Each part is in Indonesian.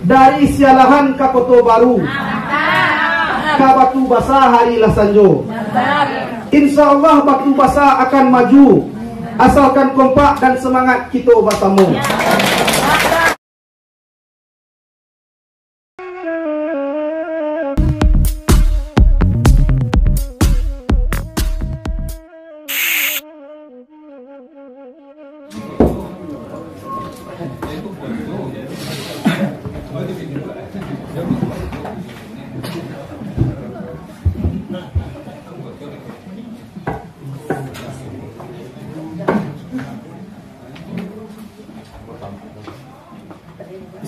dari sialahan ka Koto Baru ka Batu Basa hari Lasanjo. Insya Allah Batu Basa akan maju asalkan kompak dan semangat kita bersama.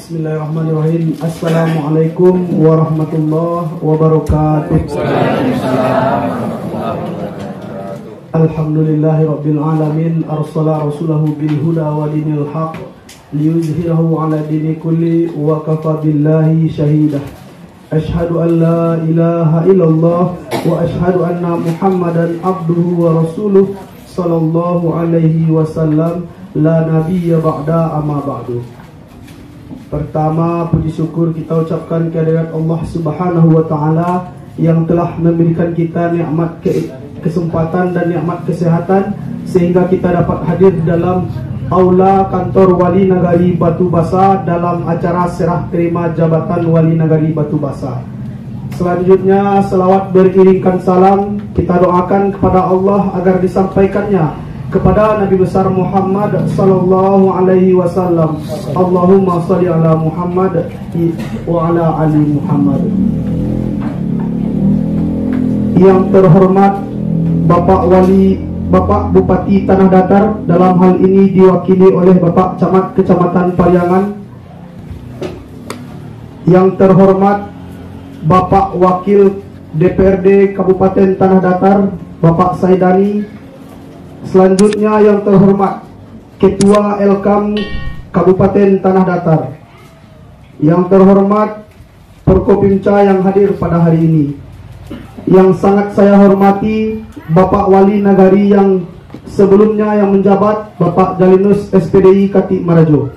Bismillahirrahmanirrahim. Assalamualaikum warahmatullahi wabarakatuh. Alhamdulillahi rabbil alamin. Arsala rasulahu bil huda wa dinil haq liyuzhirahu ala dini kulli wa kafa billahi shahidah. Ashhadu an la ilaha illallah wa ashhadu anna Muhammadan abduhu wa rasuluh sallallahu alaihi wasallam. La nabiyya ba'da amma ba'du. Pertama, puji syukur kita ucapkan kehadirat Allah Subhanahu wa taala yang telah memberikan kita nikmat kesempatan dan nikmat kesehatan sehingga kita dapat hadir dalam aula kantor Wali Nagari Batu Basa dalam acara serah terima jabatan Wali Nagari Batu Basa. Selanjutnya, selawat beriringkan salam kita doakan kepada Allah agar disampaikannya kepada Nabi besar Muhammad sallallahu alaihi wasallam. Allahumma shalli ala Muhammad wa ala ali Muhammad. Yang terhormat Bapak Bupati Tanah Datar, dalam hal ini diwakili oleh Bapak Camat Kecamatan Pariangan. Yang terhormat Bapak Wakil DPRD Kabupaten Tanah Datar, Bapak Saidani. Selanjutnya yang terhormat Ketua Elkam Kabupaten Tanah Datar. Yang terhormat Forkopimca yang hadir pada hari ini. Yang sangat saya hormati Bapak Wali Nagari yang sebelumnya yang menjabat, Bapak Jalinus SPDI Kati Marajo.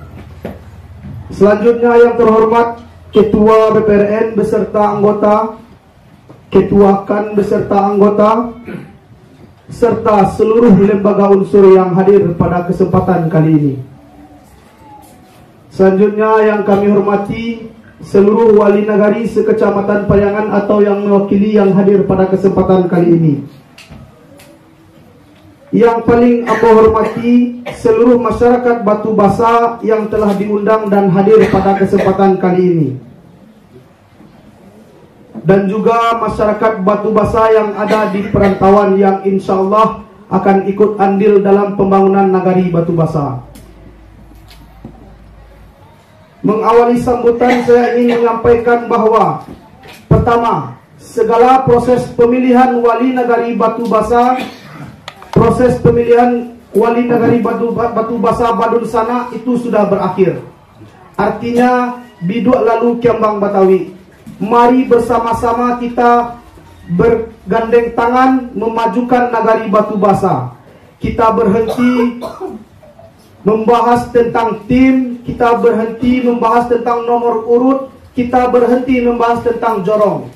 Selanjutnya yang terhormat Ketua BPRN beserta anggota, Ketua KAN beserta anggota, serta seluruh lembaga unsur yang hadir pada kesempatan kali ini. Selanjutnya yang kami hormati seluruh wali nagari sekecamatan Pariangan atau yang mewakili yang hadir pada kesempatan kali ini. Yang paling aku hormati seluruh masyarakat Batu Basa yang telah diundang dan hadir pada kesempatan kali ini. Dan juga masyarakat Batu Basa yang ada di perantauan yang insya Allah akan ikut andil dalam pembangunan Nagari Batu Basa. Mengawali sambutan saya ingin menyampaikan bahwa pertama, segala proses pemilihan Wali Nagari Batu Basa, proses pemilihan Wali Nagari Batu Basa Badun Sana itu sudah berakhir. Artinya biduk lalu kiambang Batawi. Mari bersama-sama kita bergandeng tangan memajukan Nagari Batu Basa. Kita berhenti membahas tentang tim, kita berhenti membahas tentang nomor urut, kita berhenti membahas tentang jorong.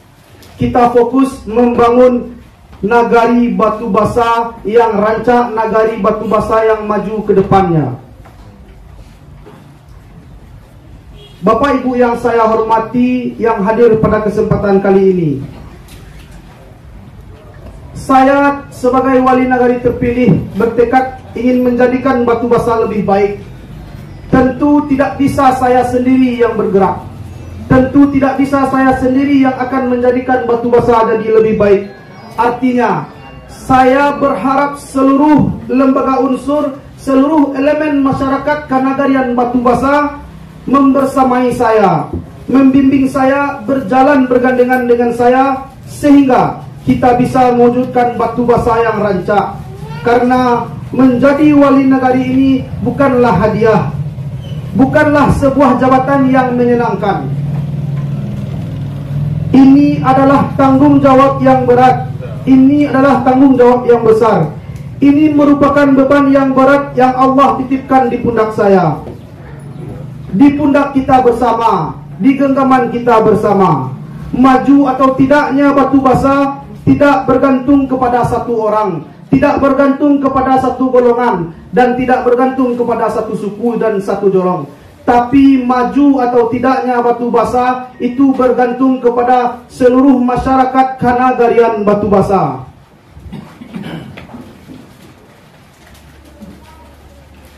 Kita fokus membangun Nagari Batu Basa yang rancak, Nagari Batu Basa yang maju ke depannya. Bapak Ibu yang saya hormati yang hadir pada kesempatan kali ini, saya sebagai wali nagari terpilih bertekad ingin menjadikan Batu Basa lebih baik. Tentu tidak bisa saya sendiri yang bergerak. Tentu tidak bisa saya sendiri yang akan menjadikan Batu Basa jadi lebih baik. Artinya, saya berharap seluruh lembaga unsur, seluruh elemen masyarakat Kanagarian Batu Basa membersamai saya, membimbing saya, berjalan bergandengan dengan saya, sehingga kita bisa mewujudkan Batu Basa yang rancak. Karena menjadi wali nagari ini bukanlah hadiah, bukanlah sebuah jabatan yang menyenangkan. Ini adalah tanggung jawab yang berat, ini adalah tanggung jawab yang besar. Ini merupakan beban yang berat yang Allah titipkan di pundak saya. di pundak kita bersama, di genggaman kita bersama. Maju atau tidaknya batu basa tidak bergantung kepada satu orang, tidak bergantung kepada satu golongan, dan tidak bergantung kepada satu suku dan satu jorong. Tapi maju atau tidaknya batu basa itu bergantung kepada seluruh masyarakat Kanagarian Batu Basa.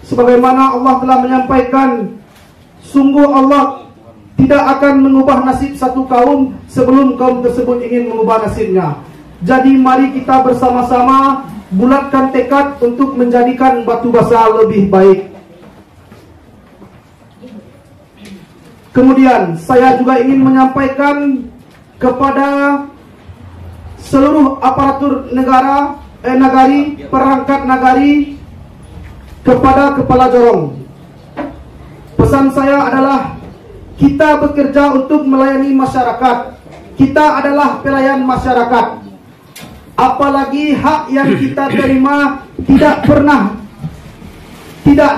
Sebagaimana Allah telah menyampaikan, sungguh Allah tidak akan mengubah nasib satu kaum sebelum kaum tersebut ingin mengubah nasibnya. Jadi mari kita bersama-sama bulatkan tekad untuk menjadikan Batu Basa lebih baik. Kemudian saya juga ingin menyampaikan kepada seluruh aparatur negara, nagari, perangkat nagari, kepada kepala jorong. Pesan saya adalah kita bekerja untuk melayani masyarakat. Kita adalah pelayan masyarakat. Apalagi hak yang kita terima tidak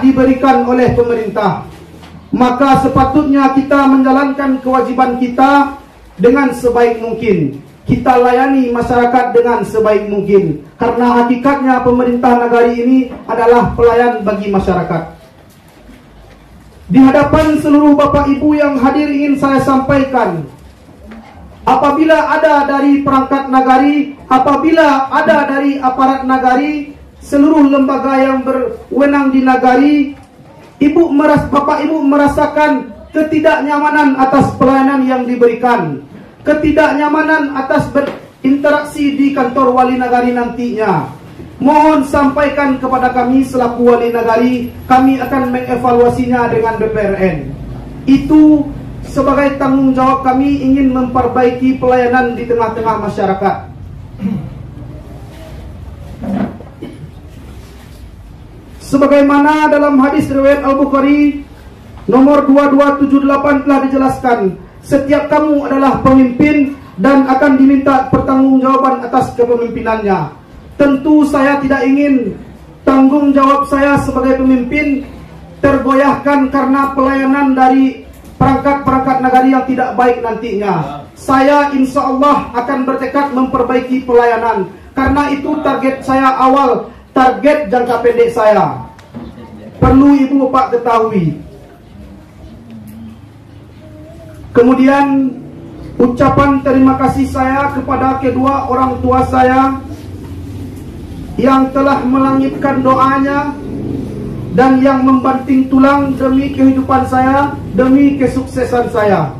diberikan oleh pemerintah. Maka sepatutnya kita menjalankan kewajiban kita dengan sebaik mungkin. Kita layani masyarakat dengan sebaik mungkin. Karena hakikatnya pemerintah nagari ini adalah pelayan bagi masyarakat. Di hadapan seluruh Bapak Ibu yang hadir ingin saya sampaikan, apabila ada dari perangkat nagari, apabila ada dari aparat nagari, seluruh lembaga yang berwenang di nagari, Bapak Ibu merasakan ketidaknyamanan atas pelayanan yang diberikan, ketidaknyamanan atas berinteraksi di kantor wali nagari nantinya, mohon sampaikan kepada kami selaku wali nagari. Kami akan mengevaluasinya dengan BPRN. Itu sebagai tanggung jawab kami ingin memperbaiki pelayanan di tengah-tengah masyarakat. Sebagaimana dalam hadis riwayat Al-Bukhari nomor 2278 telah dijelaskan, setiap kamu adalah pemimpin dan akan diminta pertanggungjawaban atas kepemimpinannya. Tentu saya tidak ingin tanggung jawab saya sebagai pemimpin tergoyahkan karena pelayanan dari perangkat-perangkat nagari yang tidak baik nantinya. Saya insya Allah akan bertekad memperbaiki pelayanan. Karena itu target saya awal, target jangka pendek saya. Perlu Ibu Bapak ketahui. Kemudian ucapan terima kasih saya kepada kedua orang tua saya yang telah melangitkan doanya dan yang membanting tulang demi kehidupan saya, demi kesuksesan saya.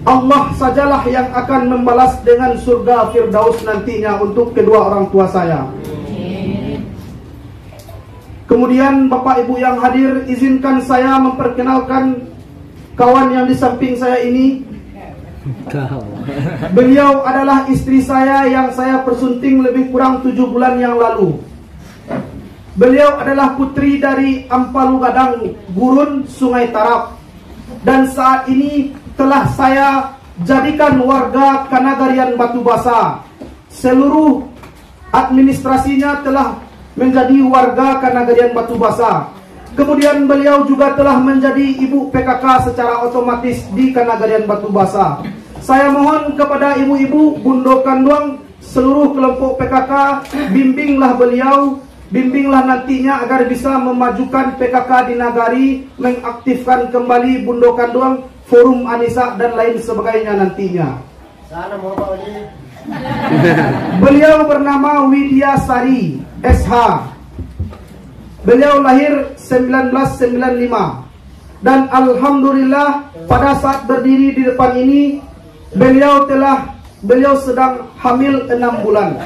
Allah sajalah yang akan membalas dengan surga Firdaus nantinya untuk kedua orang tua saya. Kemudian Bapak Ibu yang hadir, izinkan saya memperkenalkan kawan yang di samping saya ini. Beliau adalah istri saya yang saya persunting lebih kurang 7 bulan yang lalu. Beliau adalah putri dari Ampalu Gadang, Gurun, Sungai Tarap. Dan saat ini telah saya jadikan warga Kanagarian Batu Basa. Seluruh administrasinya telah menjadi warga Kanagarian Batu Basa. Kemudian beliau juga telah menjadi ibu PKK secara otomatis di Kanagarian Batu Basa. Saya mohon kepada ibu-ibu Bundo Kanduang, seluruh kelompok PKK, bimbinglah beliau, bimbinglah nantinya agar bisa memajukan PKK di Nagari, mengaktifkan kembali Bundo Kanduang, Forum Anisa dan lain sebagainya nantinya. Beliau bernama Widya Sari SH. Beliau lahir 1995. Dan alhamdulillah pada saat berdiri di depan ini beliau sedang hamil 6 bulan.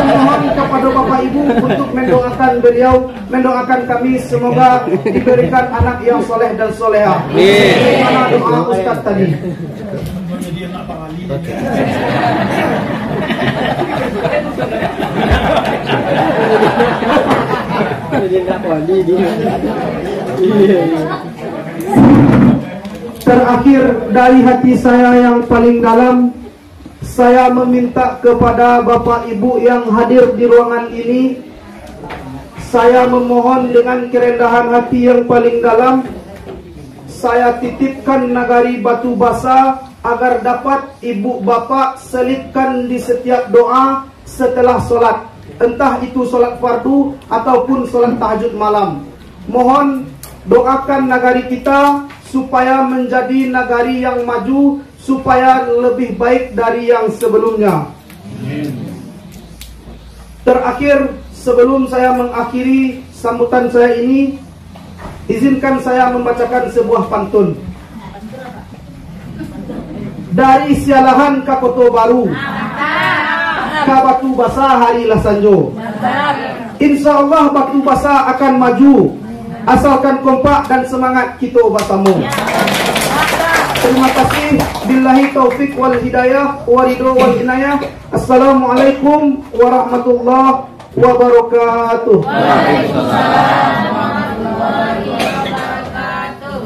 Mohon kepada Bapak Ibu untuk mendoakan beliau, mendoakan kami semoga diberikan anak yang soleh dan soleha. Bagaimana doa Ustaz tadi? Terakhir dari hati saya yang paling dalam, saya meminta kepada Bapak Ibu yang hadir di ruangan ini, saya memohon dengan kerendahan hati yang paling dalam, saya titipkan Nagari Batu Basa agar dapat ibu bapak selipkan di setiap doa setelah solat, entah itu solat fardu ataupun solat tahajud malam. Mohon doakan nagari kita supaya menjadi nagari yang maju, supaya lebih baik dari yang sebelumnya. Terakhir, sebelum saya mengakhiri sambutan saya ini, izinkan saya membacakan sebuah pantun. Dari Sialahan ka Koto Baru, ka Batu Basa hari Lasanjo. Insya Allah Batu Basa akan maju, asalkan kompak dan semangat kita bersama. Terima kasih. Billahi taufik wal hidayah wa ridho wal inayah. Assalamualaikum warahmatullahi wabarakatuh. Waalaikumsalam warahmatullahi wabarakatuh.